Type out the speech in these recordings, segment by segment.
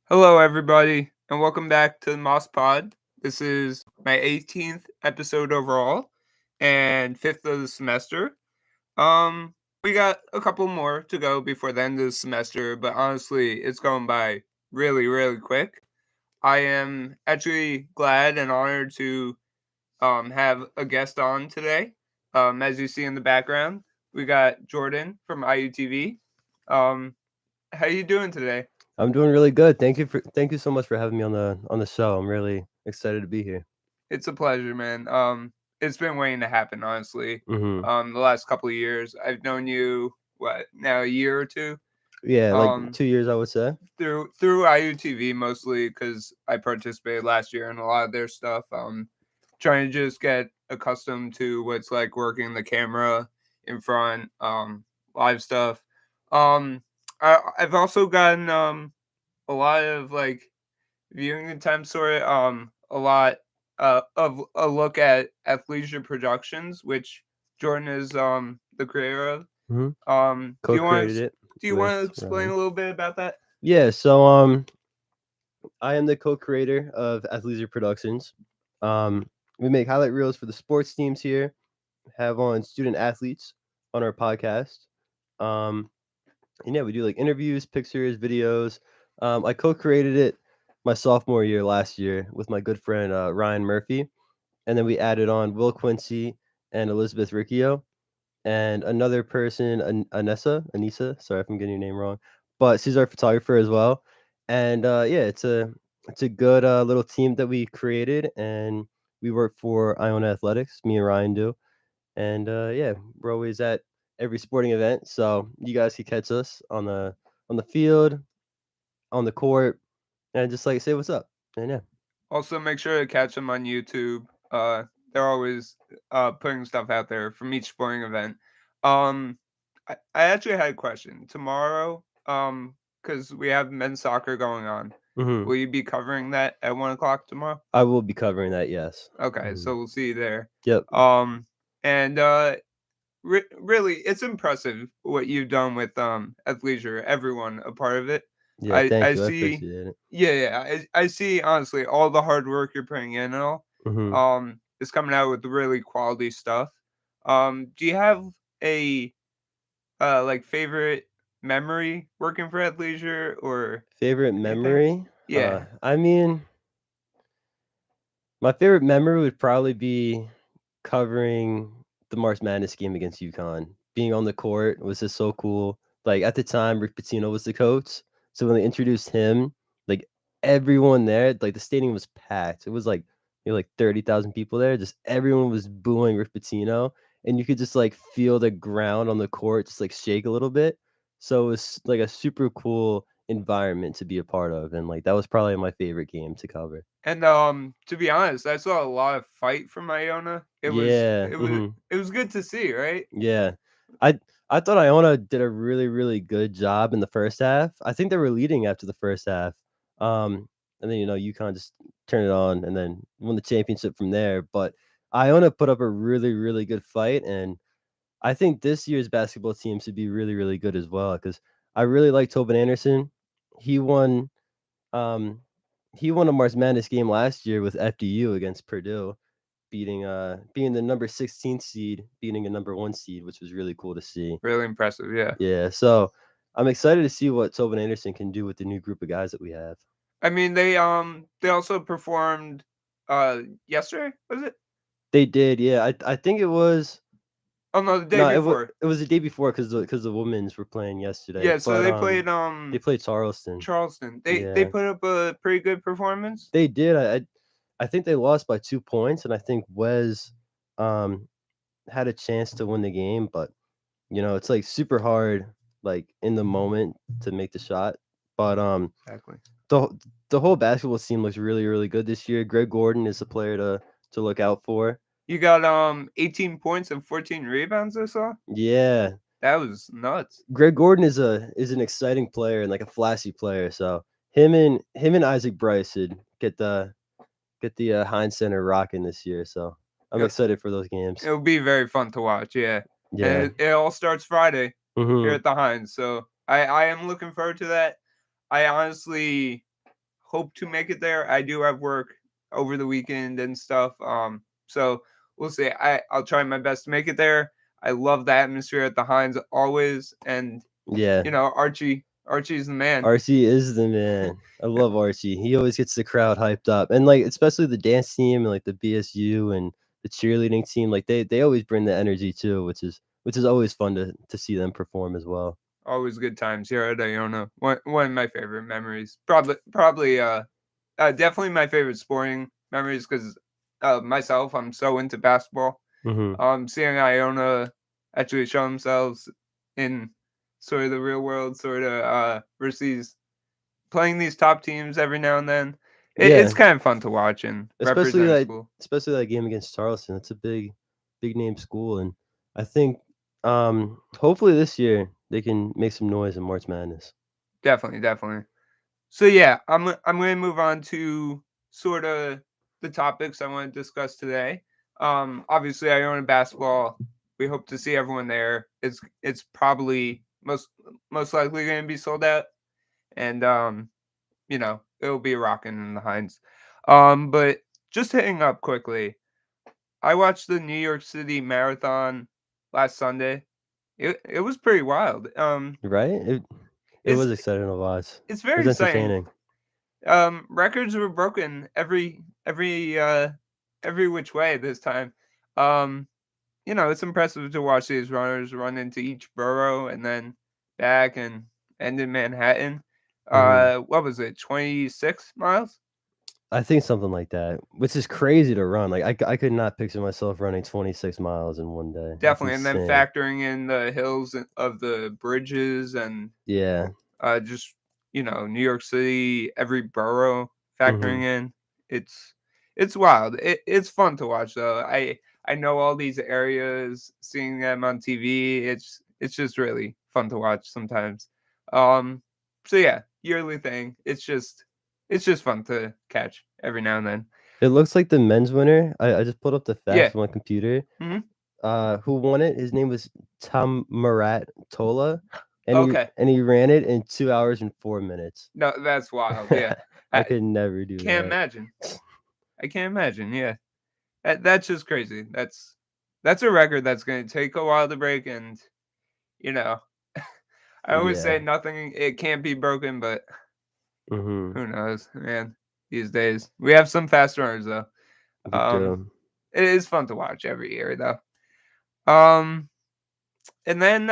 Hello, everybody, and welcome back to the Mosk Pod. This is my 18th episode overall and fifth of the semester. We got a couple more to go before the end of the semester, but honestly, it's going by really, really quick. I am actually glad and honored to have a guest on today. As you see in the background, we got Jordan from IUTV. Um, how you doing today? I'm doing really good. Thank you so much for having me on the show. I'm really excited to be here. It's a pleasure, man. It's been waiting to happen, honestly. hmm The last couple of years, I've known you what now, a year or two. Yeah, like Um, 2 years, I would say. through IUTV mostly because I participated last year in a lot of their stuff. Trying to just get accustomed to what's like working the camera in front, live stuff. Um, I've also gotten a lot of like viewing time sort of a lot of a look at athleisure productions, which Jordan is the creator of. hmm Do you want Co-created it do you with want to explain Ryan. a little bit about that? Yeah, so I am the co-creator of Athleisure Productions. We make highlight reels for the sports teams here. Have on student athletes on our podcast. Um, and yeah, we do like interviews, pictures, videos. I co-created it my sophomore year last year with my good friend Ryan Murphy, and then we added on Will Quincy and Elizabeth Riccio and another person, Anissa. Sorry if I'm getting your name wrong, but she's our photographer as well. And yeah, it's a good little team that we created, and we work for Iona Athletics. Me and Ryan do, and yeah, we're always at every sporting event, so you guys can catch us on the field, on the court, and just like say what's up. And yeah. Also, make sure to catch them on YouTube. They're always putting stuff out there from each sporting event. Um, I actually had a question tomorrow. Because we have men's soccer going on. hmm Will you be covering that at 1 o'clock tomorrow? I will be covering that. Yes. Okay, hmm so we'll see you there. Yep. Um, and really, it's impressive what you've done with athleisure. Everyone a part of it. Yeah. I Thank you. I see. appreciate it. Yeah, I see. Honestly, all the hard work you're putting in and all. hmm Is coming out with really quality stuff. Do you have a like favorite memory working for athleisure or Favorite anything? memory? Yeah, I mean, my favorite memory would probably be covering the March Madness game against UConn. Being on the court was just so cool. Like at the time, Rick Pitino was the coach, so when they introduced him, like everyone there, like the stadium was packed. It was like 30,000 people there. Just everyone was booing Rick Pitino, and you could just like feel the ground on the court just like shake a little bit. So it was like a super cool environment to be a part of, and like that was probably my favorite game to cover. and to be honest, I saw a lot of fight from Iona. Yeah. It was good to see, right? Yeah. I I thought Iona did a really, really good job in the first half. I think they were leading after the first half. And then UConn just turned it on and then won the championship from there. But Iona put up a really, really good fight, and I think this year's basketball team should be really, really good as well because I really like Tobin Anderson. He won um he won a March Madness game last year with FDU against Purdue, being the number 16th seed, beating a number 1 seed, which was really cool to see. Really impressive. Yeah. Yeah, so I'm excited to see what Tobin Anderson can do with the new group of guys that we have. I mean, they also performed yesterday, was it? They did, yeah. I think it was Oh no, the day no, before. it was the day before because the women's were playing yesterday, Yeah, so but they played Charleston. Charleston. They Yeah, put up a pretty good performance. they did. I think they lost by 2 points, and I think Wes um had a chance to win the game, but it's like super hard, like in the moment to make the shot. But Exactly. the the whole basketball team looks really, really good this year. Greg Gordon is a player to look out for. You got 18 points and 14 rebounds, I saw. Yeah, That was nuts. Greg Gordon is an exciting player and like a flashy player. So him and Isaac Bryce should get the Heinz Center rocking this year. So I'm It, excited for those games. it'll be very fun to watch, yeah. And Yeah. it all starts Friday here hmm at the Heinz. So I am looking forward to that. I honestly hope to make it there. I do have work over the weekend and stuff. So we'll see. I'll try my best to make it there. I love the atmosphere at the Heinz always, and Yeah, Archie's the man. RC is the man. I love RC. He always gets the crowd hyped up, and like especially the dance team and like the BSU and the cheerleading team. Like they always bring the energy too, which is always fun to see them perform as well. Always good times here at Iona. One of my favorite memories. Probably definitely my favorite sporting memories because myself, I'm so into basketball. Hmm. Seeing Iona actually show themselves in sort of the real world, sort of versus playing these top teams every now and then. Yeah, It's kind of fun to watch and especially represent that school. especially that game against Charleston. It's a big name school, and I think hopefully this year they can make some noise in March Madness. Definitely, definitely. So yeah, I'm going to move on to sort of the topics I want to discuss today. Obviously, I own a basketball. We hope to see everyone there. It's probably most likely going to be sold out, and it'll be rocking in the Heinz. But just hitting up quickly, I watched the New York City Marathon last Sunday. It was pretty wild. Right? It It's was exciting to watch. it's It very was exciting. entertaining. Records were broken every which way this time. Um, it's impressive to watch these runners run into each borough and then back and end in Manhattan. Hmm. What was it? 26 miles? I think something like that, which is crazy to run. Like I could not picture myself running 26 miles in one day. That's Definitely. And then insane. factoring in the hills of the bridges and Yeah. just New York City, every borough factoring Hmm. in. It's it's wild. It's fun to watch though. I know all these areas, seeing them on TV. It's just really fun to watch sometimes. Um, so yeah, yearly thing. It's just fun to catch every now and then. It looks like the men's winner. I just pulled up the Yeah. facts on my computer. Hmm. Who won it? His name was Tom Marat Tola, and he Okay. and he ran it in 2 hours and 4 minutes. No, that's wild. Yeah, I I could never do can't that. imagine. I can't imagine. Yeah. That's just crazy. That's a record that's going to take a while to break, and you know, I always Yeah. say nothing it can't be broken, but Mhm. who knows, man? These days we have some fast runners though. We Um, do. it is fun to watch every year though. Um, and then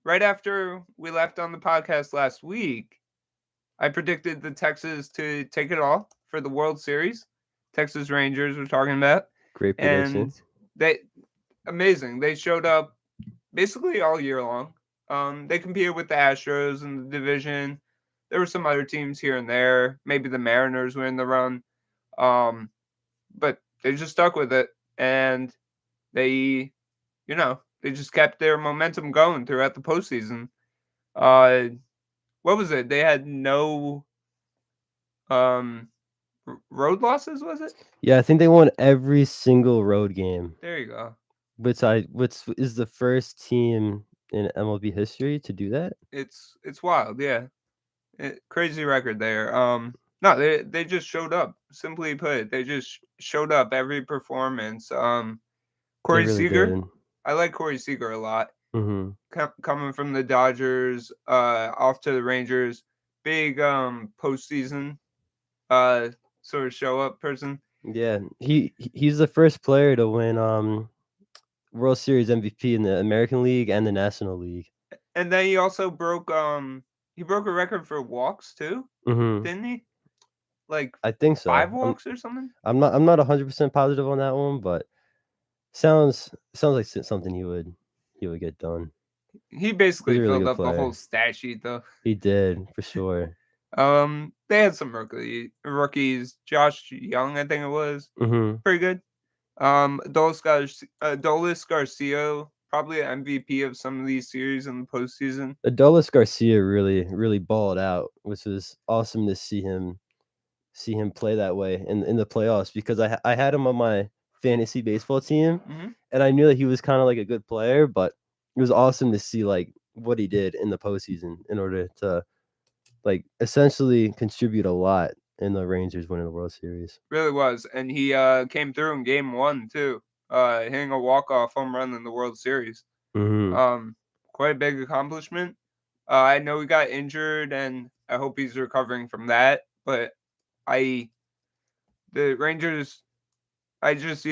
right after we left on the podcast last week, I predicted the Texas to take it all for the World Series. Texas Rangers we're talking about, Great prediction. and they amazing. They showed up basically all year long. They competed with the Astros in the division. There were some other teams here and there. Maybe the Mariners were in the run. Um, but they just stuck with it, and they, they just kept their momentum going throughout the postseason. Uh, what was it? They had no um road losses. Was it? Yeah, I think they won every single road game, There you go. which is the first team in MLB history to do that. It's wild. Yeah. Crazy record there. No, they just showed up. Simply put, they just showed up every performance. They Corey really Seager, did. I like Corey Seager a lot. Mhm. Coming from the Dodgers, off to the Rangers, big postseason uh sort of show up person. Yeah, he's the first player to win World Series MVP in the American League and the National League. And then he broke a record for walks too, Mhm. didn't he? Like I think so. 5 walks or something. I'm not 100% positive on that one, but sounds like something he would get done. He He's basically a really filled good up the whole player. stat sheet though. He did for sure. They had some rookies. Josh Young, I think it was, Mhm. pretty good. Adolis Garcia, probably an MVP of some of these series in the postseason. Adolis Garcia really balled out, which was awesome to see him play that way in the playoffs because I had him on my fantasy baseball team, Hmm. and I knew that he was kind of like a good player, but it was awesome to see like what he did in the postseason in order to like essentially contribute a lot in the Rangers winning the World Series. Really was, and he came through in Game 1 too, hitting a walk-off home run in the World Series. Hmm. Quite a big accomplishment. I know he got injured, and I hope he's recovering from that. But I, the Rangers, I just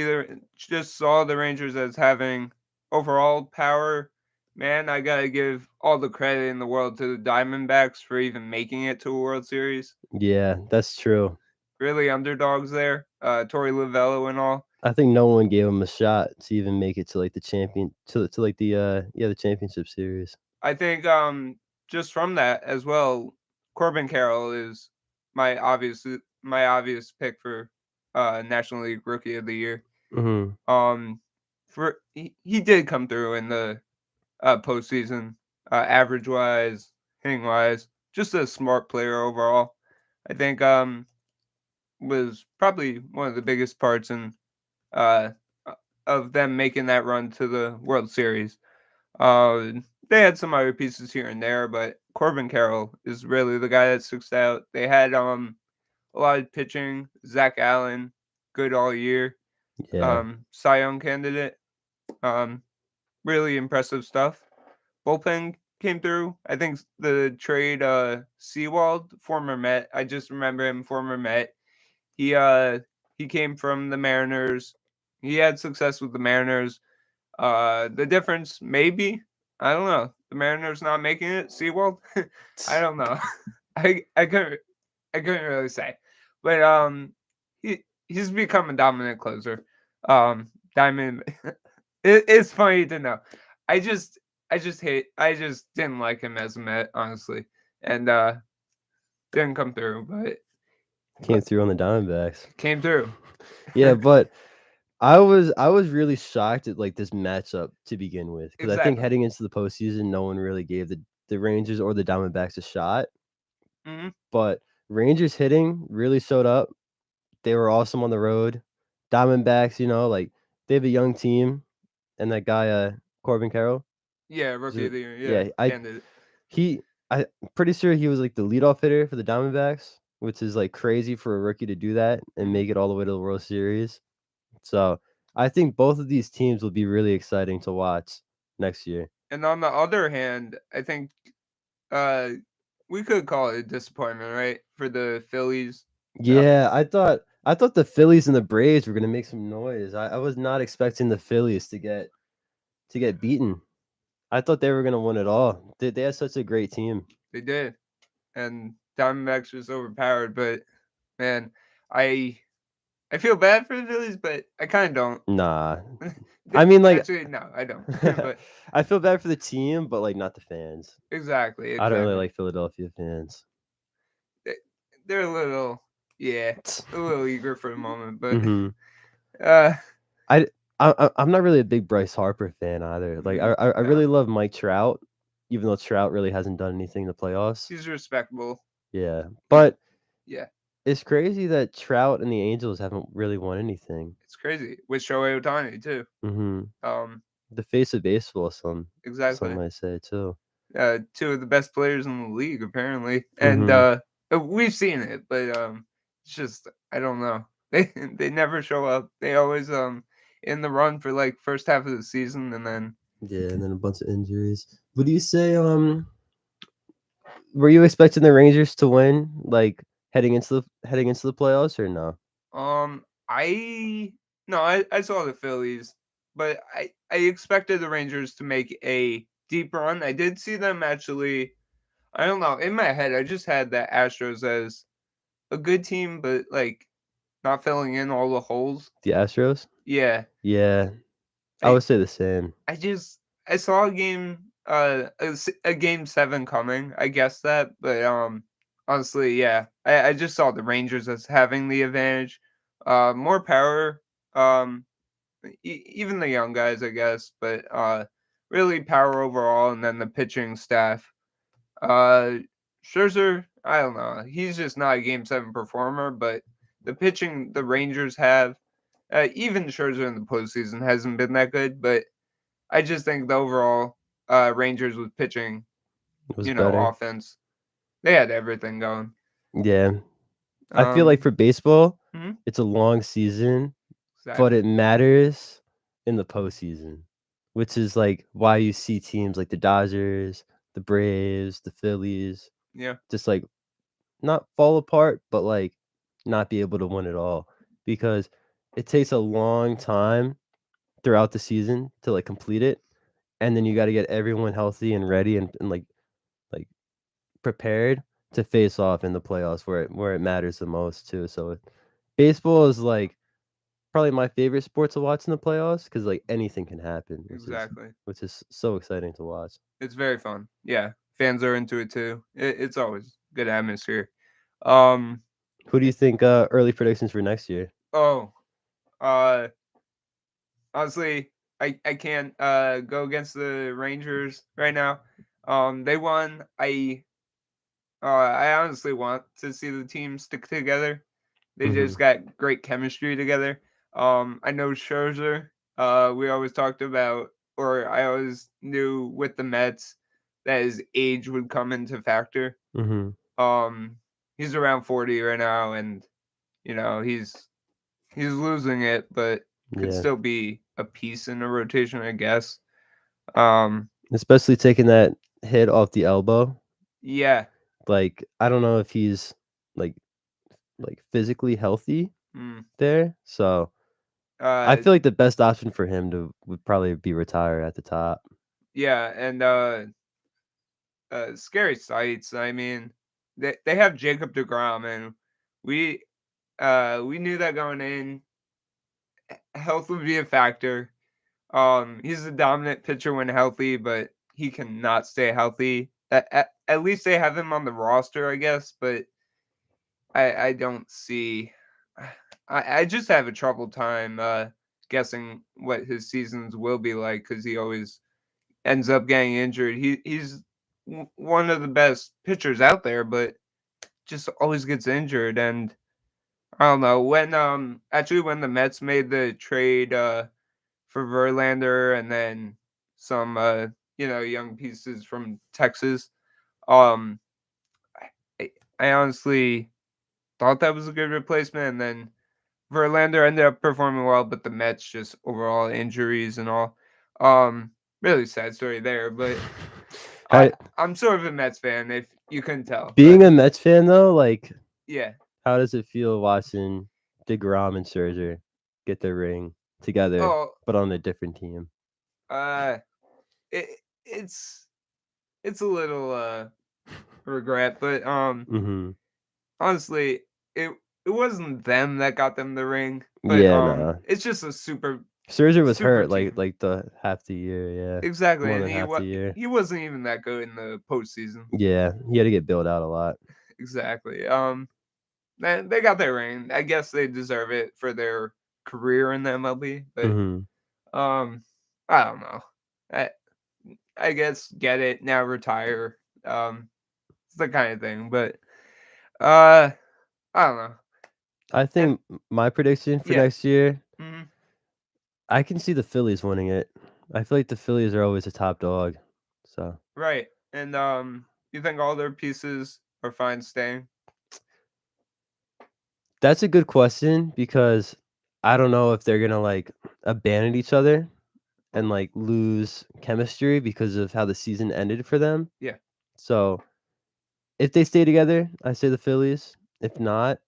saw the Rangers as having overall power. Man, I gotta give all the credit in the world to the Diamondbacks for even making it to a World Series. Yeah, that's true. Really underdogs there. Torey Lovello and all. I think no one gave him a shot to even make it to like the champion to like the championship series. I think just from that as well, Corbin Carroll is my obvious pick for National League Rookie of the Year. Hmm. Um, for he did come through in the postseason, average wise, hitting wise, just a smart player overall. I think was probably one of the biggest parts in uh of them making that run to the World Series. Uh, they had some other pieces here and there, but Corbin Carroll is really the guy that sticks out. They had a lot of pitching. Zach Allen, good all year. Yeah, Cy Young candidate. Um, really impressive stuff. Bullpen came through. I think the trade Seawald, former Met. I just remember him, former Met. He uh he came from the Mariners. He had success with the Mariners. The difference, maybe, I don't know. The Mariners not making it. Seawald, I don't know. I couldn't really say, but he's become a dominant closer. Diamond, it's funny to know. I just I just didn't like him as a Met, honestly, and didn't come through, came through on the Diamondbacks. came through. Yeah, but I was really shocked at like this matchup to begin with because I think Exactly. heading into the postseason, no one really gave the Rangers or the Diamondbacks a shot. Hmm. But Rangers hitting really showed up. They were awesome on the road. Diamondbacks, like they have a young team, and that guy Corbin Carroll. Yeah, is rookie a- of the year. Yeah, Yeah, I candidate. he I'm pretty sure he was like the leadoff hitter for the Diamondbacks, which is like crazy for a rookie to do that and Hmm. make it all the way to the World Series. So I think both of these teams will be really exciting to watch next year. And on the other hand, I think uh we could call it a disappointment, right? For the Phillies. Uh, Yeah, I thought the Phillies and the Braves were gonna make some noise. I was not expecting the Phillies to get beaten. I thought they were gonna win it all. They had such a great team. they did. And Diamondbacks was overpowered, but man, I I feel bad for the Phillies, but I kind of don't. Nah, I mean like Actually, no, I don't. But I feel bad for the team, but like not the fans. exactly, I don't really exactly. like Philadelphia fans. They, they're a little, yeah, a little eager for the moment, but Hmm. uh, I, I'm not really a big Bryce Harper fan either. Like I no, really love Mike Trout, even though Trout really hasn't done anything in the playoffs. he's respectable. Yeah, He, but yeah, it's crazy that Trout and the Angels haven't really won anything. it's crazy with Shohei Ohtani too. Hmm. Um, The face of baseball, some exactly. might say too. Two of the best players in the league apparently, and Hmm. we've seen it, but it's just I don't know. They never show up. They always in the run for like first half of the season, and then Yeah, and then a bunch of injuries. Would you say were you expecting the Rangers to win like heading into the playoffs or no? I no, I saw the Phillies, but I expected the Rangers to make a deep run. I did see them actually. I don't know. In my head, I just had the Astros as a good team, but like not filling in all the holes. The Astros? Yeah, Yeah, I I would say the same. I just I saw a game a game 7 coming. I guess that, but honestly, yeah. I just saw the Rangers as having the advantage. More power. Um even the young guys, I guess, but really power overall, and then the pitching staff. Uh Scherzer, I don't know. He's just not a game 7 performer, but the pitching the Rangers have, even Scherzer in the postseason hasn't been that good, but I just think the overall Rangers with pitching, It was better. offense, they had everything going. Yeah. I feel like for baseball, mhm, it's a long season, but exactly. it matters in the postseason, which is like why you see teams like the Dodgers, the Braves, the Phillies, Yeah, just like not fall apart, but like not be able to win it all because it takes a long time throughout the season to like complete it, and then you got to get everyone healthy and ready and like prepared to face off in the playoffs where it matters the most too. So baseball is like probably my favorite sport to watch in the playoffs because like anything can happen, exactly. which is so exciting to watch. It's very fun. Yeah, fans are into it too. It's always good atmosphere. Um, Who do eh, you think early predictions for next year? oh, uh, honestly, I can't go against the Rangers right now. They won. I honestly want to see the team stick together. They Hmm. just got great chemistry together. I know Scherzer. We always talked about, or I always knew with the Mets that his age would come into factor. Hmm. Um, he's around 40 right now, and he's losing it, but could Yeah, still be a piece in the rotation, I guess. Um, especially taking that hit off the elbow. yeah. Like I don't know if he's like physically healthy Mm, there, so I uh, feel like the best option for him to would probably be retire at the top. yeah, and scary sights. I mean, they have Jacob DeGrom, and we we knew that going in. Health would be a factor. He's a dominant pitcher when healthy, but he cannot stay healthy. At least they have him on the roster, I guess, but I don't see. I just have a trouble time guessing what his seasons will be like because he always ends up getting injured. He's one of the best pitchers out there, but just always gets injured. And I don't know when actually when the Mets made the trade for Verlander and then some young pieces from Texas. Um, I, I honestly thought that was a good replacement, and then Verlander ended up performing well, but the Mets just overall injuries and all. Really sad story there, but How I'm sort of a Mets fan if you couldn't tell, being but a Mets fan though, like yeah. how does it feel watching DeGrom and Scherzer get their ring together, Oh, but on a different team? uh, it it's it's a little regret, but Hmm. honestly, it it wasn't them that got them the ring, but Yeah, no. it's just a Scherzer was super hurt team. like the half the year, yeah, Exactly, more and than half the year. he wasn't even that good in the postseason. Yeah, he had to get built out a lot. Exactly. They got their ring. I guess they deserve it for their career in the MLB, but Hmm. um, I don't know. I I guess get it now, retire. It's the kind of thing, but uh, I don't know. I And think my prediction for yeah, next year, hmm I can see the Phillies winning it. I feel like the Phillies are always a top dog. So right. And you think all their pieces are fine staying? that's a good question because I don't know if they're gonna like abandon each other and like lose chemistry because of how the season ended for them. Yeah, So if they stay together, I say the Phillies. If not,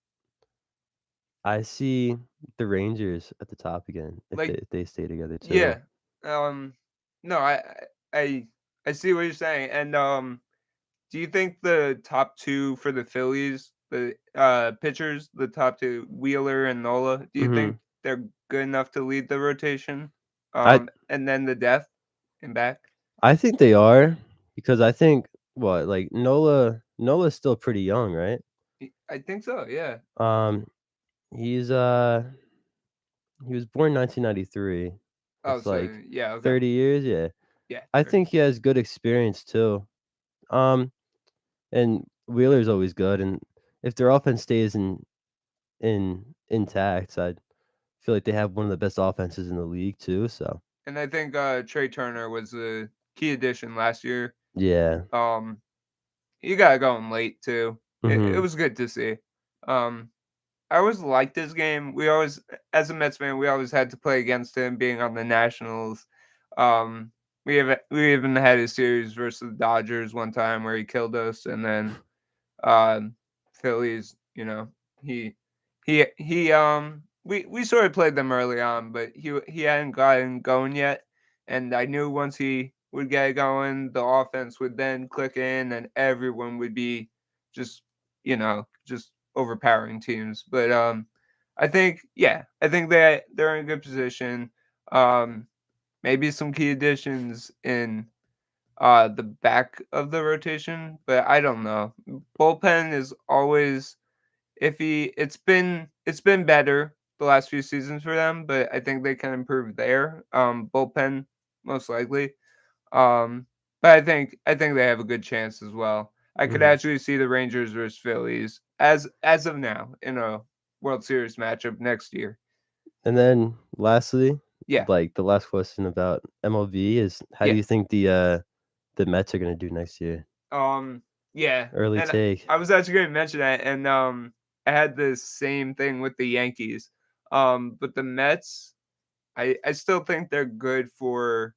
I see the Rangers at the top again like if they stay together too. yeah. Um, no, I I see what you're saying. And do you think the top two for the Phillies, the pitchers, the top two, Wheeler and Nola, do you Hmm. think they're good enough to lead the rotation? I And then the depth and back. I think they are because I think what like Nola's still pretty young, right? I think so. Yeah. Um, he's he was born 1993. Oh, That's so like yeah. Okay. 30 years. Yeah, Yeah. I Sure. think he has good experience too. Um, and Wheeler's always good, and if their offense stays intact, I feel like they have one of the best offenses in the league too. So And I think Trey Turner was a key addition last year. yeah. Um, you got going late too. It Hmm. was good to see. always liked this game. We always, as a Mets fan, we always had to play against him, being on the Nationals. Um, we even had a series versus the Dodgers one time where he killed us, and then Phillies. He we sort of played them early on, but he hadn't gotten going yet, and I knew once he would get going, the offense would then click in, and everyone would be just just overpowering teams. But I think they're in a good position. Um, Maybe some key additions in the back of the rotation, but I don't know. Bullpen is always iffy. It's been better the last few seasons for them, but I think they can improve there. Bullpen most likely. Um, but I think they have a good chance as well. I could Mhm. actually see the Rangers versus Phillies as of now in a World Series matchup next year. And then lastly, Yeah, like the last question about MLB is how do yeah. you think the Mets are gonna do next year? Um, yeah, Early and take. I was actually going to mention that, and I had the same thing with the Yankees. But the Mets, I still think they're good for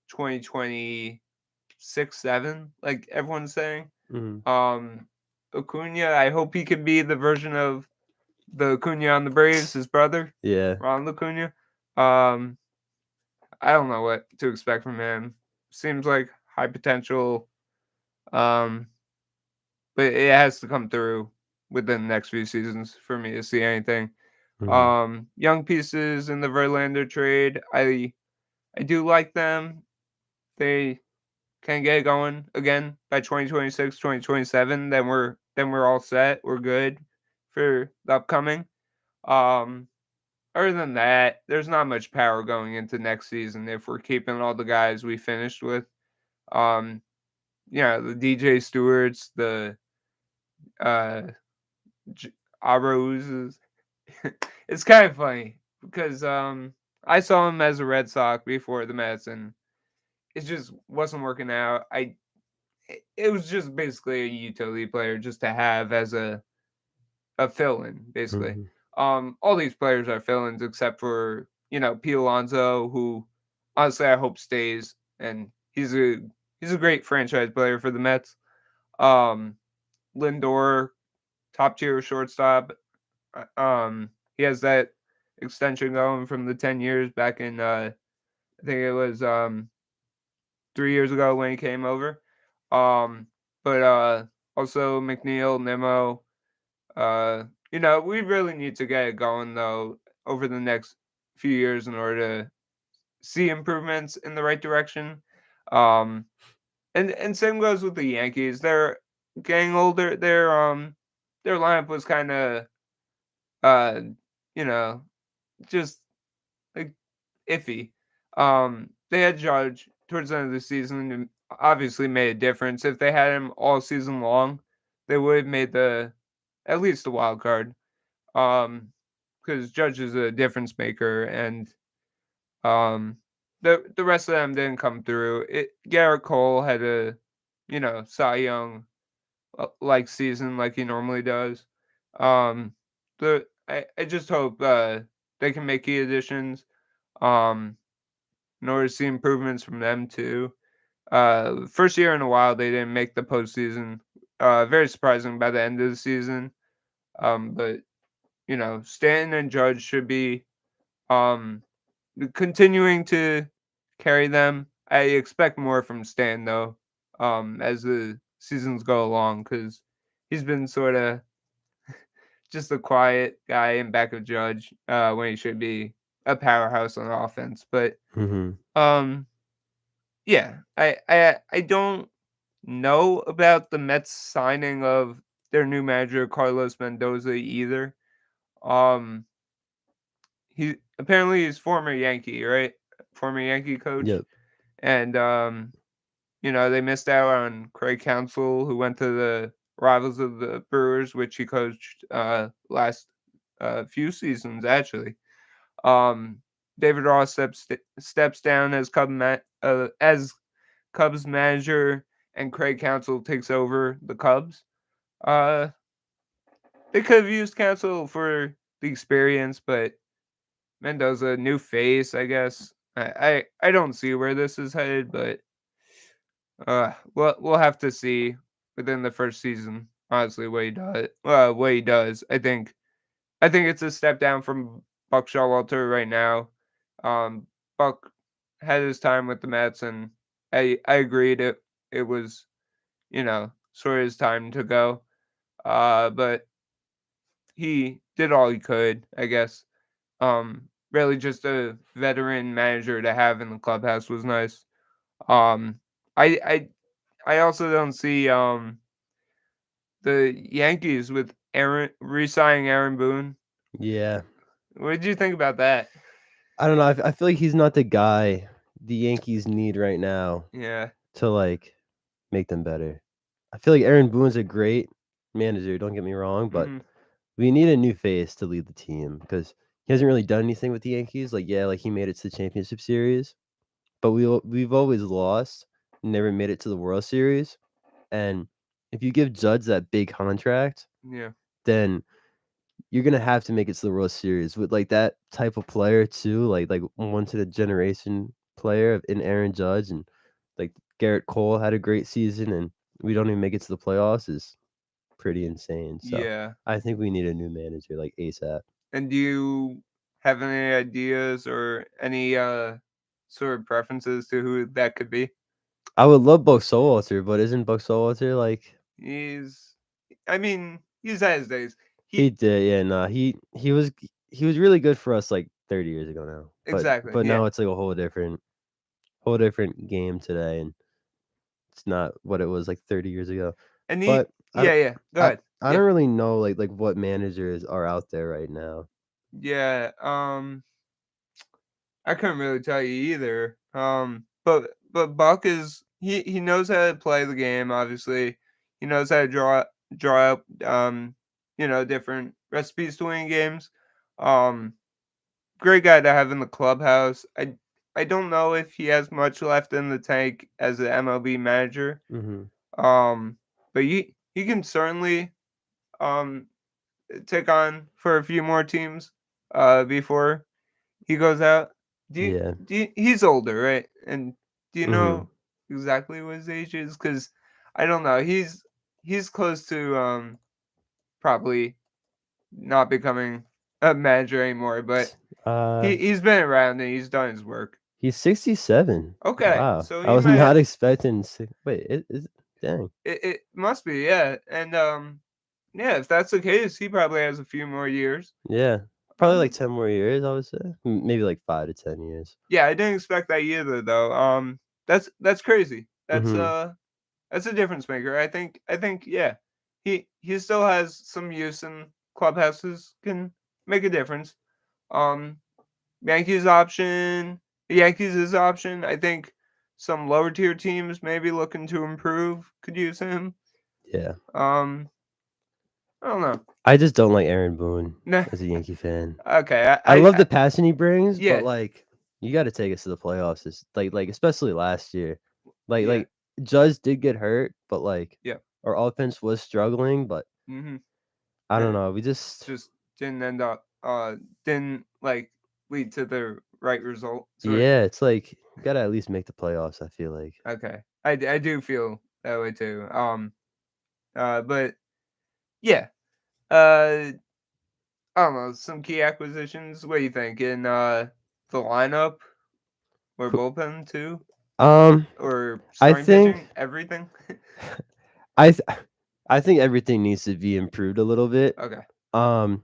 2026, 7, like everyone's saying. Mhm. Um, Acuna, I hope he can be the version of the Acuna on the Braves, his brother, Yeah. Ron Acuna. Um, I don't know what to expect from him. Seems like high potential. Um, but it has to come through within the next few seasons for me to see anything. Mhm. Young pieces in the Verlander trade, I do like them. They can get it going again by 2026, 2027. Then we're all set. We're good for the upcoming. Um, Other than that, there's not much power going into next season if we're keeping all the guys we finished with. Um, the DJ Stewarts, the uh J- Arrows. It's kind of funny because I saw him as a Red Sox before the Mets, and it just wasn't working out. It was just basically a utility player just to have as a fill-in, basically. Mhm. All these players are fill-ins except for Pete Alonso, who honestly I hope stays, and he's a great franchise player for the Mets. Um, Lindor, top tier shortstop. He has that extension going from the 10 years back in I think it was 3 years ago when he came over. Um, but Also McNeil, Nimmo. We really need to get it going though over the next few years in order to see improvements in the right direction. Um, and same goes with the Yankees. They're getting older. Their lineup was kind of uh you know just like iffy. They had Judge towards the end of the season and obviously made a difference. If they had him all season long, they would have made the at least a wild card. Because Judge is a difference maker, and um, the rest of them didn't come through. Garrett Cole had a Cy Young like season like he normally does. I just hope they can make key additions. Um, in order to see improvements from them too. First year in a while they didn't make the postseason. Very surprising by the end of the season. But Stanton and Judge should be um continuing to carry them. I expect more from Stan though, as the seasons go along, because he's been sort of just a quiet guy in back of Judge when he should be a powerhouse on offense. But Mhm. um, yeah, I don't know about the Mets signing of their new manager Carlos Mendoza either. Um, he apparently he's former Yankee, right? Former Yankee coach, Yep. and they missed out on Craig Counsell, who went to the rivals of the Brewers, which he coached last few seasons actually. Um, David Ross steps down as as Cubs manager, and Craig Counsell takes over the Cubs. Uh, they could have used Council for the experience, but Mendoza, new face, I guess. I don't see where this is headed, but we'll have to see within the first season. Honestly, what he does. What he does. I think it's a step down from Buck Showalter right now. Buck had his time with the Mets, and I agreed it was sort of his time to go. But he did all he could, I guess. Really just a veteran manager to have in the clubhouse was nice. Um, I I I also don't see the Yankees with Aaron re-signing Aaron Boone. Yeah. What did you think about that? I don't know. I feel like he's not the guy the Yankees need right now Yeah. to like make them better. I feel like Aaron Boone's a great manager. Don't get me wrong, but Hmm. we need a new face to lead the team because he hasn't really done anything with the Yankees. Like, yeah, like he made it to the championship series, but we've always lost, never made it to the World Series. And if you give Judge that big contract, Yeah. then you're gonna have to make it to the World Series with like that type of player too, like once in a generation player in Aaron Judge and like Garrett Cole had a great season and we don't even make it to the playoffs is pretty insane. So Yeah. I think we need a new manager like ASAP. And do you have any ideas or any sort of preferences to who that could be? I would love Buck Showalter, but isn't Buck Showalter like He's, I mean, he's had his days. he He did? Yeah, nah, he was really good for us like 30 years ago now, exactly, but yeah. now it's like a whole different game today, and it's not what it was like 30 years ago. And But I yeah, don't, yeah. Go I, ahead. I Yeah, don't really know like what managers are out there right now. yeah. I couldn't really tell you either. But Buck is he knows how to play the game. Obviously, he knows how to draw up different recipes to win games. Um, Great guy to have in the clubhouse. I don't know if he has much left in the tank as an MLB manager. Hmm. Um, but he can certainly um take on for a few more teams before he goes out. Yeah. He's older, right? And do you Hmm. know exactly what his age is? Because I don't know. He's close to probably not becoming a manager anymore, but Uh, he's been around and he's done his work. he's 67. Okay, Wow, so I he was might not expecting. Wait, it is dang. it must be, yeah. And yeah, if that's the case, he probably has a few more years. Yeah, probably like Um 10 more years. I would say maybe like 5 to 10 years. yeah, I didn't expect that either though. That's crazy. Hmm. That's a difference maker. I think yeah. He still has some use in clubhouses, can make a difference. Um Yankees option, the Yankees' option. I think some lower tier teams maybe looking to improve could use him. Yeah, Um I don't know. I just don't like Aaron Boone Nah. as a Yankee fan. Okay, I love the passion he brings, but yeah, like you got to take us to the playoffs. Like especially last year, like yeah, like Judge did get hurt, but like yeah. our offense was struggling. But Mhm. I don't And know. We just just didn't end up didn't like lead to the right result. Sort of. yeah, it's like you got to at least make the playoffs. I feel like Okay. I do feel that way too. But yeah. Uh I don't know, some key acquisitions. What do you think in the lineup or Who- bullpen too? um Or I starting think pitching? Everything? I th- I think everything needs to be improved a little bit. Okay. Um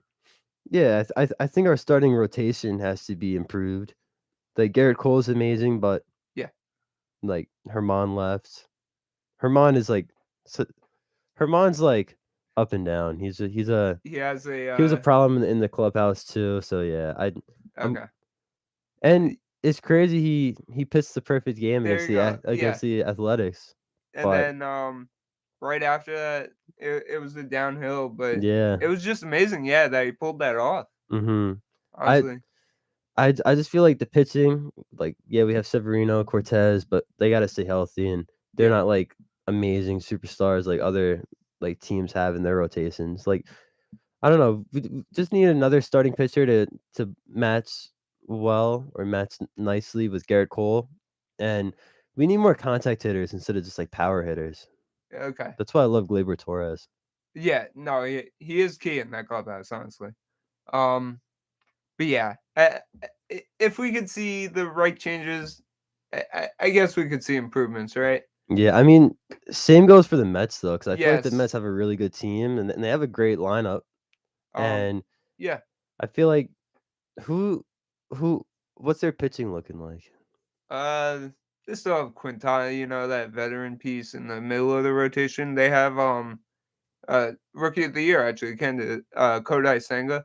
yeah, I think our starting rotation has to be improved. Like Garrett Cole's amazing, but Yeah. like Herman left. Herman is like so, Herman's like up and down. He has a He was a problem in the clubhouse too. So yeah, I'm okay. and it's crazy he pitched the perfect game There against you go. Yeah. against the Athletics. And But then right after that it was the downhill, but yeah, it was just amazing, yeah, that he pulled that off, mhm. I honestly. I just feel like the pitching, like yeah, we have Severino, Cortez, but they got to stay healthy and they're Yeah. not like amazing superstars like other like teams have in their rotations. Like I don't know. We just need another starting pitcher to match well or match nicely with Garrett Cole, and we need more contact hitters instead of just like power hitters. Okay. That's why I love Gleyber Torres. Yeah, no, he is key in that clubhouse, honestly. Um, but yeah, if we could see the right changes, I guess we could see improvements, right? Yeah, I mean, same goes for the Mets though, because I feel like the Yes. Mets have a really good team and they have a great lineup, Um, and yeah. I feel like who who what's their pitching looking like? Uh, they still have Quintana, that veteran piece in the middle of the rotation. They have rookie of the year actually, candidate, Kodai Senga.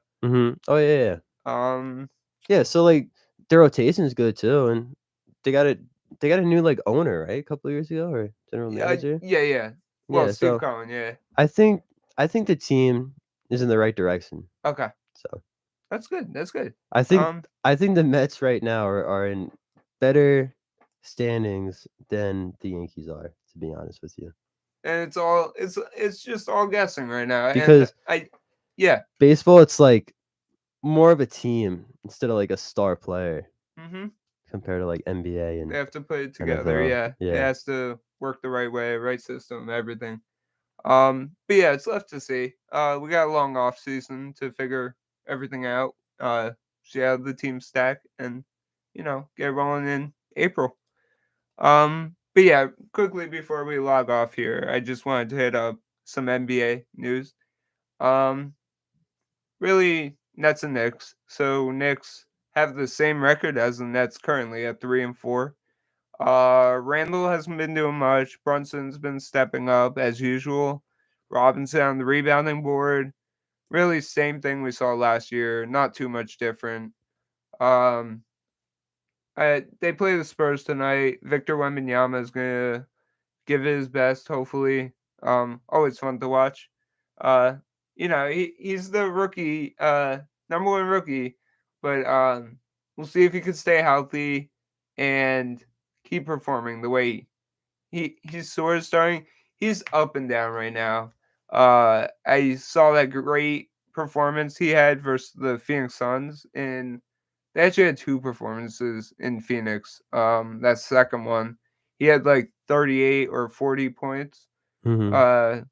Oh yeah. Um, Yeah, so, like, their rotation is good too, and they got a they got a new, like, owner, right, a couple of years ago, or general yeah, manager? yeah, yeah. Well, Yeah, Steve so Cohen, yeah. I think I think the team is in the right direction. Okay, So, that's good. That's good. I think Um, I think the Mets right now are in better standings than the Yankees are, to be honest with you. and it's just all guessing right now, and Because yeah. baseball, it's, like, more of a team instead of, like, a star player Mhm. compared to, like, NBA They and have to put it together. NFL. Yeah, it Yeah. has to work the right way, right system, everything. But yeah, it's left to see. We got a long off season to figure everything out. See how the team stack and get rolling in April. But yeah, quickly before we log off here, I just wanted to hit up some NBA news. Um, really Nets and Knicks. So Knicks have the same record as the Nets currently at 3-4. Randall hasn't been doing much. Brunson's been stepping up as usual. Robinson on the rebounding board. Really same thing we saw last year. Not too much different. Um, they play the Spurs tonight. Victor Wembanyama is gonna give it his best, hopefully. Always fun to watch. Uh, he's the rookie, number one rookie, but we'll see if he can stay healthy and keep performing the way he's sort of starting. He's up and down right now. I saw that great performance he had versus the Phoenix Suns, and they actually had two performances in Phoenix. That second one, he had like 38 or 40 points, Mhm. uh,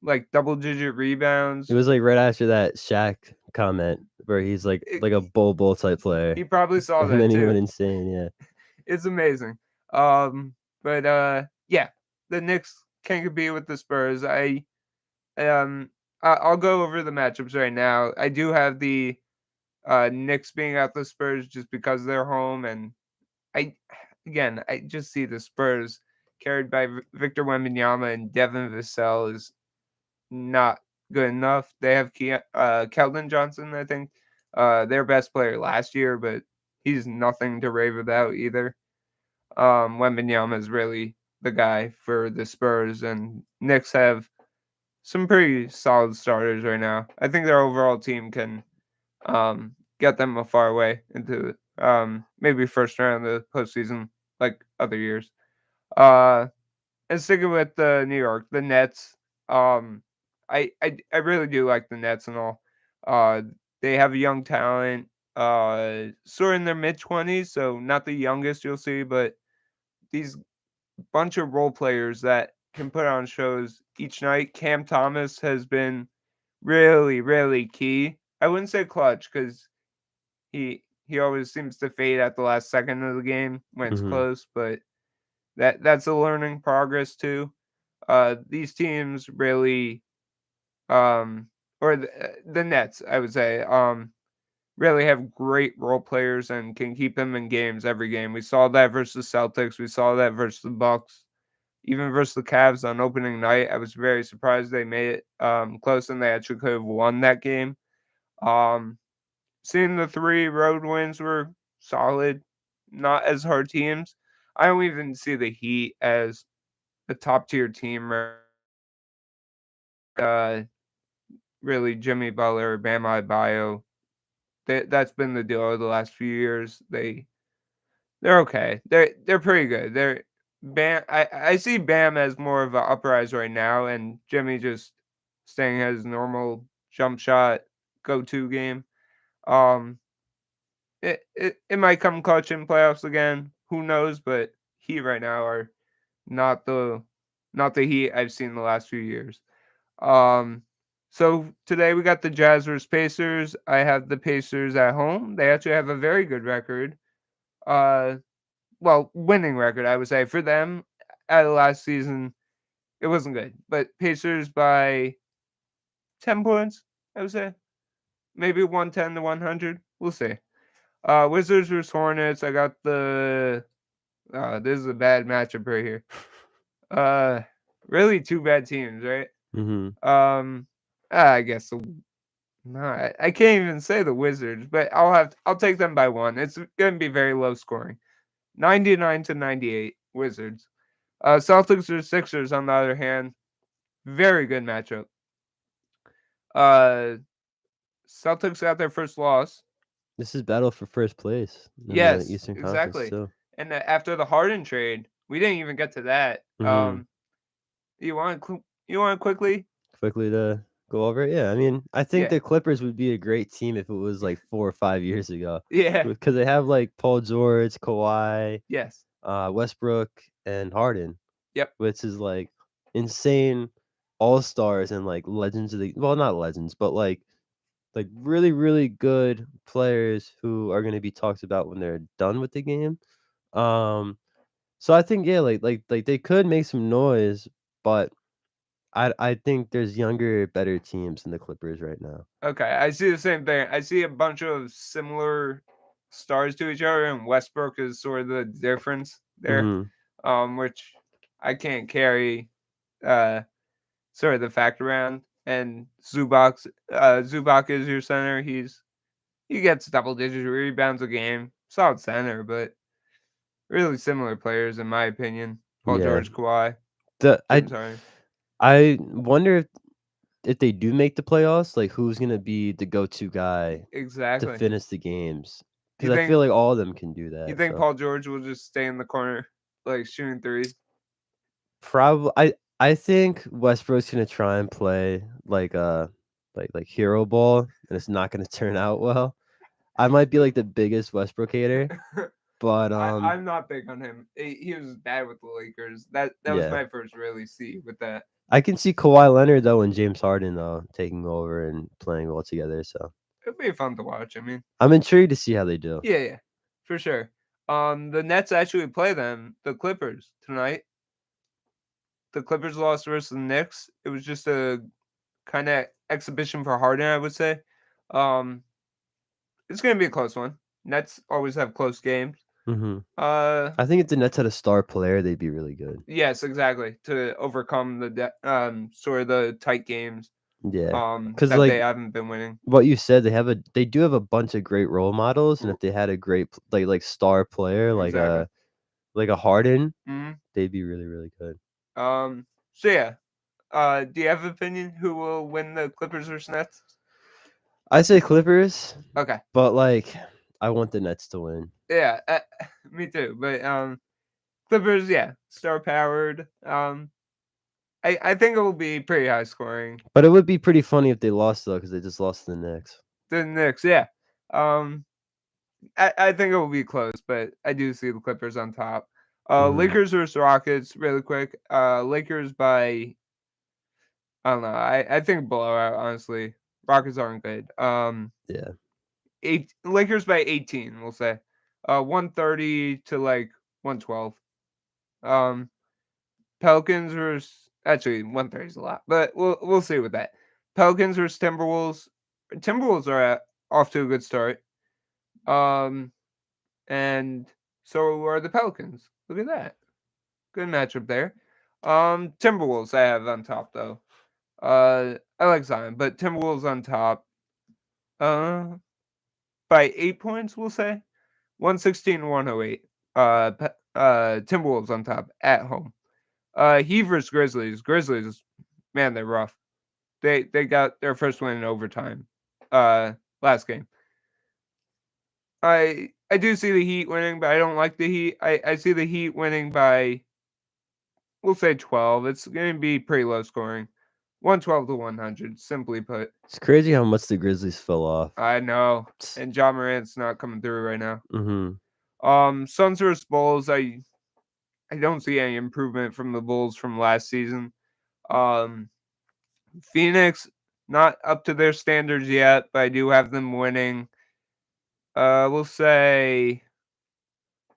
like double digit It rebounds. was, like, right after that Shaq comment where he's It, like a bull type player, he probably saw and that then he too. went insane, yeah. It's amazing. But yeah, the Knicks can't compete with the Spurs. Um, I'll go over the matchups right now. I do have the Knicks being out the Spurs just because they're home, and I I just see the Spurs carried by Victor Wembanyama and Devin Vassell is not good enough. They have Keldon Johnson, I think, their best player last year, but he's nothing to rave about either. Wembanyama is really the guy for the Spurs, and Knicks have some pretty solid starters right now. I think their overall team can get them a far way into maybe first round of the postseason like other years. Uh, and sticking with the New York, the Nets. Um, I really do like the Nets and all. Uh, they have a young talent. Sort of in their mid 20s, so not the youngest you'll see, but these bunch of role players that can put on shows each night. Cam Thomas has been really, really key. I wouldn't say clutch because he always seems to fade at the last second of the game when it's Mhm. close, but that's a learning progress too. These teams really, um, or the Nets, I would say, really have great role players and can keep them in games every game. We saw that versus the Celtics. We saw that versus the Bucks. Even versus the Cavs on opening night, I was very surprised they made it close and they actually could have won that game. Um, Seeing the three road wins were solid, not as hard teams. I don't even see the Heat as a top tier team. Really, Jimmy Butler, Bam Adebayo. That's been the deal over the last few years. They're okay. They're pretty good. They're Bam. I see Bam as more of an uprise right now, and Jimmy just staying as normal jump shot go-to game. Um, it might come clutch in playoffs again. Who knows? But Heat right now are not the not the Heat I've seen the last few years. Um, so today we got the Jazz versus Pacers. I have the Pacers at home. They actually have a very good record. Uh, well, winning record, I would say. For them, out of last season, it wasn't good. But Pacers by 10 points, I would say. Maybe 110 to 100. We'll see. Wizards versus Hornets. I got the. This is a bad matchup right here. Uh, really two bad teams, right? Mm-hmm. I guess no, I can't even say the Wizards, but I'll take them by one. It's going to be very low scoring. 99 to 98 Wizards. Celtics or Sixers on the other hand, very good matchup. Uh Celtics got their first loss. This is battle for first place in the Yes, Eastern Conference exactly. too. And after the Harden trade, we didn't even get to that. Mm-hmm. You want to quickly? Quickly to go over it. Yeah, I mean, I think Yeah. the Clippers would be a great team if it was like 4 or 5 years ago, Yeah. because they have like Paul George, Kawhi, Yes. Westbrook, and Harden, Yep. which is like insane all stars and like legends of the well, not legends, but like really really good players who are going to be talked about when they're done with the game. Um, so I think yeah, like they could make some noise, but I think there's younger, better teams than the Clippers right now. Okay, I see the same thing. I see a bunch of similar stars to each other, and Westbrook is sort of the difference there. Mhm. Which I can't carry uh sort of the fact around. And Zubac is your center. He gets double digit rebounds a game. Solid center, but really similar players in my opinion. Paul Yeah. George, Kawhi, The James Harden. I wonder if they do make the playoffs, like who's gonna be the go-to guy to Exactly. finish the games? You Because I feel think like all of them can do you that. think So Paul George will just stay in the corner like shooting threes? probably I think Westbrook's gonna try and play like hero ball, and it's not gonna turn out well. I might be like the biggest Westbrook hater, but I'm not big on him. He was bad with the Lakers. That was yeah. my first really see with that. I can see Kawhi Leonard though and James Harden though taking over and playing well together. So It'd be fun to watch. I mean, I'm intrigued to see how they do. yeah, for sure. The Nets actually play them, the Clippers tonight. The Clippers lost versus the Knicks. It was just a kind of exhibition for Harden, I would say. Um, it's gonna be a close one. Nets always have close games. Hmm. Uh, I think if the Nets had a star player, they'd be really good. yes, exactly. To overcome sort of the tight games Yeah, because that like they haven't been winning. what you said, they do have a bunch of great role models, and if they had a great like star player Exactly. like a Harden, Hmm. they'd be really really good. So yeah. Do you have an opinion who will win the Clippers versus Nets? I say Clippers, Okay. but like I want the Nets to win. Yeah, me too. But Clippers, yeah, star powered. I think it will be pretty high scoring. But it would be pretty funny if they lost though, because they just lost to the Knicks. The Knicks, yeah. Um, I think it will be close, but I do see the Clippers on top. Hmm. Lakers versus Rockets, really quick. Lakers by I don't know. I think blowout. Honestly, Rockets aren't good. Yeah. Eight Lakers by 18. We'll say. 130 to like 112. Um, Pelicans versus actually 130 is a lot, but we'll see with that. Pelicans versus Timberwolves. Timberwolves are off to a good start. Um, and so are the Pelicans. Look at that. Good matchup there. Timberwolves I have on top though. I like Zion, but Timberwolves on top. Uh, by 8 points, we'll say 116 108. Timberwolves on top at home. Heat versus Grizzlies. Grizzlies, man, they're rough. They got their first win in overtime. Last game. I do see the Heat winning, but I don't like the Heat. I see the Heat winning by we'll say 12. It's going to be pretty low scoring. 112 to 100, simply put. It's crazy how much the Grizzlies fell off. I know. And John Morant's not coming through right now. Mm-hmm. Suns versus Bulls, I don't see any improvement from the Bulls from last season. Phoenix, not up to their standards yet, but I do have them winning. We'll say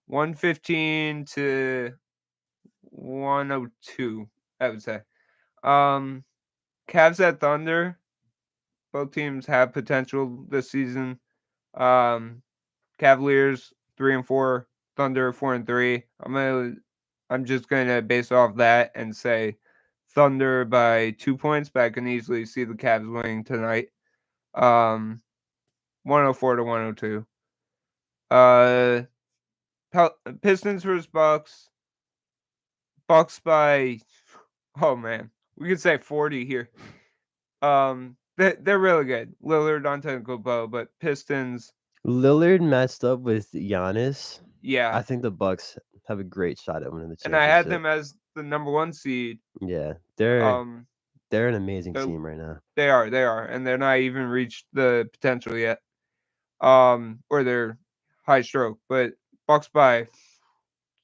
115 to 102, I would say. Cavs at Thunder. Both teams have potential this season. Cavaliers 3-4, Thunder 4-3. I'm just gonna base off that and say Thunder by 2 points, but I can easily see the Cavs winning tonight. 104 to 102. Pistons versus Bucks. Bucks by, oh man, we could say 40 here. They're really good. Lillard on technical bow, but Pistons. Lillard matched up with Giannis. Yeah, I think the Bucks have a great shot at winning the and I championship. had them as the number 1 seed. Yeah, they're an amazing team right now. They are, and they're not even reached the potential yet. Or their high stroke, but Bucks by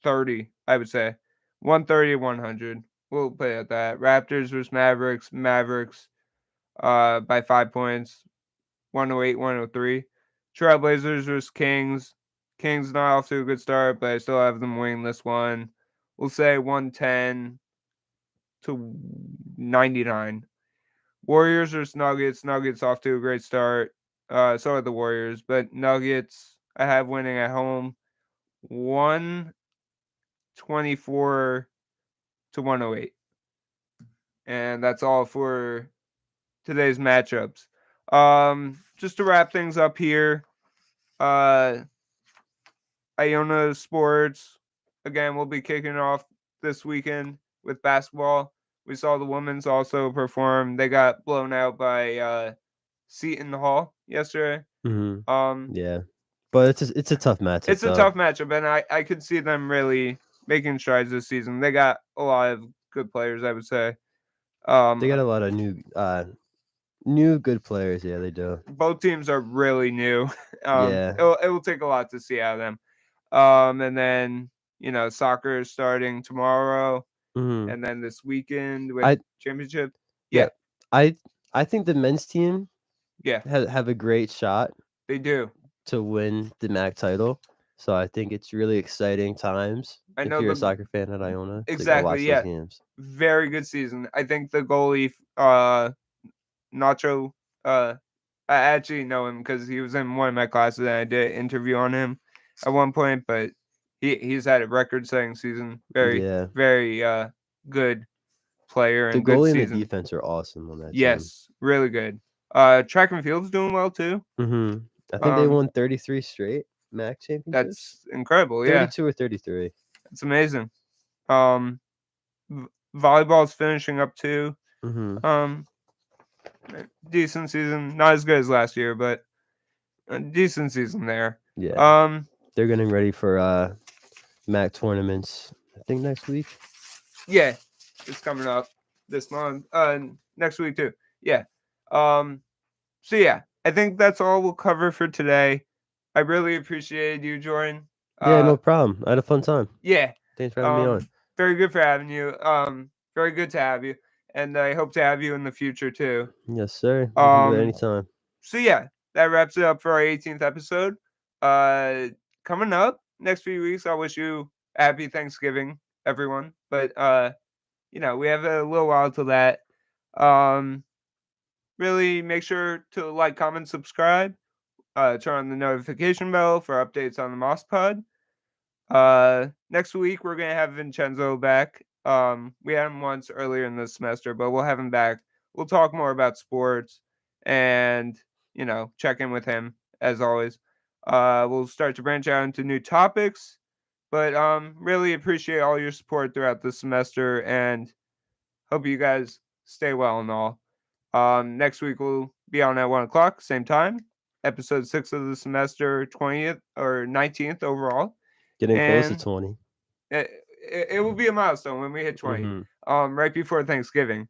30, I would say. 130 100. We'll put it at that. Raptors versus Mavericks. Mavericks by 5 points. 108 103. Trailblazers versus Kings. Kings not off to a good start, but I still have them winning this one. We'll say 110 to 99. Warriors versus Nuggets. Nuggets off to a great start. So are the Warriors, but Nuggets I have winning at home 124 to 108. And that's all for today's matchups. Just to wrap things up here, Iona Sports, again, we'll be kicking off this weekend with basketball. We saw the women's also perform. They got blown out by Seton Hall yesterday. Mm-hmm. Yeah, but it's a tough matchup. It's a tough matchup, and I could see them really making strides this season. They got a lot of good players, I would say. They got a lot of new good players. Yeah, they do. Both teams are really new. Yeah, it will take a lot to see out of them. And then soccer is starting tomorrow, and then this weekend with championship. Yeah, I think the men's team yeah have a great shot. They do to win the MAC title. So I think it's really exciting times if you're a soccer fan at Iona. Exactly, to go watch those games. Very good season. I think the goalie, Nacho, I actually know him because he was in one of my classes and I did an interview on him at one point, but he's had a record-setting season. Very good player and good season. The goalie and the defense are awesome on that team. Yes, really good. Track and field's doing well too. Mm-hmm. I think they won 33 straight MAC championships. That's incredible. 32 or 33. That's amazing. Volleyball's finishing up too. Mm-hmm. Decent season, not as good as last year, but a decent season there. Yeah. They're getting ready for MAC tournaments. I think next week. Yeah, it's coming up this month. Next week too. Yeah. So yeah, I think that's all we'll cover for today. I really appreciated you, Jordan. Yeah, no problem. I had a fun time. Yeah. Thanks for having me on. Very good for having you. Very good to have you. And I hope to have you in the future too. Yes, sir. You can do it anytime. So yeah, that wraps it up for our 18th episode. Coming up next few weeks, I wish you a happy Thanksgiving, everyone. But we have a little while till that. Really make sure to like, comment, subscribe. Turn on the notification bell for updates on the Mosk Pod. Next week we're gonna have Vincenzo back. We had him once earlier in the semester, but we'll have him back. We'll talk more about sports and check in with him as always. We'll start to branch out into new topics, but really appreciate all your support throughout the semester and hope you guys stay well and all. Next week we'll be on at 1:00, same time. Episode 6 of the semester, 20th or 19th overall. Getting close to 20. It will be a milestone when we hit 20. Right before Thanksgiving.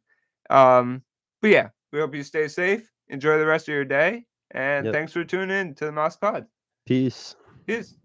But yeah, we hope you stay safe. Enjoy the rest of your day. And Yep. thanks for tuning in to the Mosk Pod. Peace. Peace.